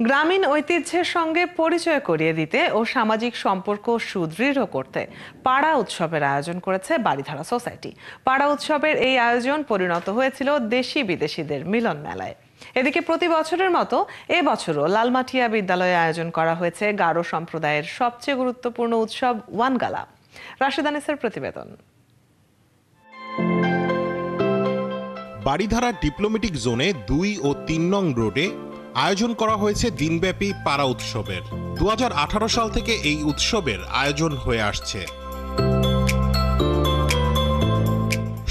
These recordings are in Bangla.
গ্রামীণ ঐতিহ্যের সঙ্গে পরিচয় করিয়ে দিতে ও সামাজিক সম্পর্ক সুদৃঢ় করতে পাড়া উৎসবের আয়োজন করেছে বারিধারা সোসাইটি। পাড়া উৎসবের এই আয়োজন পরিণত হয়েছিল দেশি বিদেশিদের মিলন মেলায়। এদিকে প্রতি বছরের মতো এবছরও লালমাটিয়া বিদ্যালয়ে আয়োজন করা হয়েছে গারো সম্প্রদায়ের সবচেয়ে গুরুত্বপূর্ণ উৎসব ওয়ানগালা। রাশেদ আনিসের প্রতিবেদন। বারিধারা ডিপ্লোম্যাটিক জোনে 2 ও 3 নং রোডে আয়োজন করা হয়েছে দিনব্যাপী পাড়া উৎসবের। 2018 সাল থেকে এই উৎসবের আয়োজন হয়ে আসছে।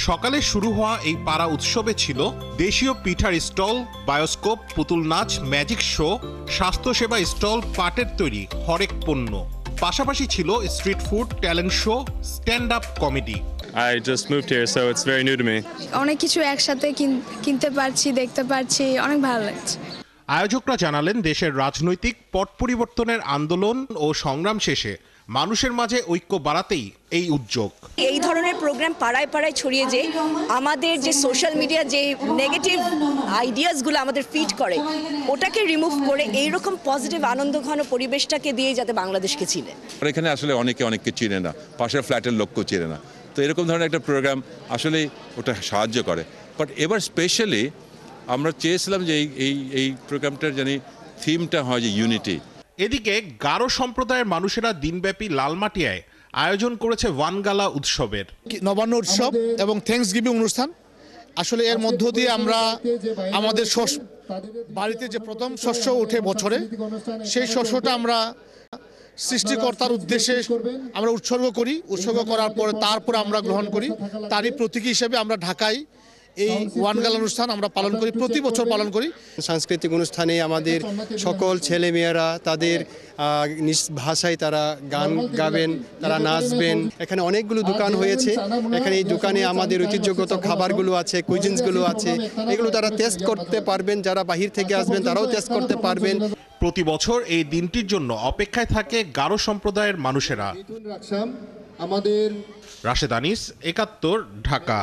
সকালে শুরু হওয়া এই পাড়া উৎসবে ছিল দেশীয় পিঠার স্টল, বায়োস্কোপ, পুতুল নাচ, ম্যাজিক শো, স্বাস্থ্যসেবা স্টল, পাটের তৈরি হরেক পণ্য। পাশাপাশি ছিল street food, talent show, stand up comedy. I just moved here, so it's very new to me. অনেক কিছু একসাথে কিনতে পারছি, দেখতে পারছি, অনেক ভালো লাগছে। আয়োজকরা জানালেন, দেশের রাজনৈতিক পট পরিবর্তনের আন্দোলন ও সংগ্রাম শেষে মানুষের মাঝে ঐক্য বাড়াতেই এই উদ্যোগ। এই ধরনের প্রোগ্রাম পাড়ায় পাড়ায় ছড়িয়ে যে আমাদের যে সোশ্যাল মিডিয়া যে নেগেটিভ আইডিয়াসগুলো আমাদের ফিড করে ওটাকে রিমুভ করে এইরকম পজিটিভ আনন্দঘন পরিবেশটাকে দিয়ে যাতে বাংলাদেশকে চিনে। এখানে আসলে অনেকে চিনে না, পাশের ফ্ল্যাটের লোককেও চিনে না, তো এরকম ধরনের একটা প্রোগ্রাম আসলে ওটা সাহায্য করে। বাট এবার স্পেশালি আমরা চেয়েছিলাম যে এই প্রোগ্রামটার জানি থিমটা হয় যে ইউনিটি। এদিকে গারো সম্প্রদায়ের মানুষেরা দিনব্যাপী লালমাটিয়ায় আয়োজন করেছে ওয়ানগালা উৎসবের। নবান্ন উৎসব এবং থ্যাঙ্কস গিভিং অনুষ্ঠান। আসলে এর মধ্য দিয়ে আমরা আমাদের বাড়িতে যে প্রথম শস্য ওঠে বছরে, সেই শস্যটা আমরা সৃষ্টিকর্তার উদ্দেশ্যে আমরা উৎসর্গ করি। উৎসর্গ করার পরে তারপর আমরা গ্রহণ করি। তারই প্রতীকী হিসেবে আমরা ঢাকায় এই ওয়ানগালা অনুষ্ঠান আমরা পালন করি, প্রতি বছর পালন করি। সাংস্কৃতিক অনুষ্ঠানে আমাদের সকল ছেলেমেয়েরা তাদের নিজ ভাষায় তারা গান গাবেন, তারা নাচবেন। এখানে অনেকগুলো দোকান হয়েছে। এখানে এই দোকানে আমাদের ঐতিহ্যগত খাবারগুলো আছে, কুইজিনসগুলো আছে, এগুলো তারা টেস্ট করতে পারবেন। যারা বাহির থেকে আসবেন তারাও টেস্ট করতে পারবেন। প্রতি বছর এই দিনটির জন্য অপেক্ষায় থাকে গারো সম্প্রদায়ের মানুষেরা। রাশেদ আনিস, 71, ঢাকা।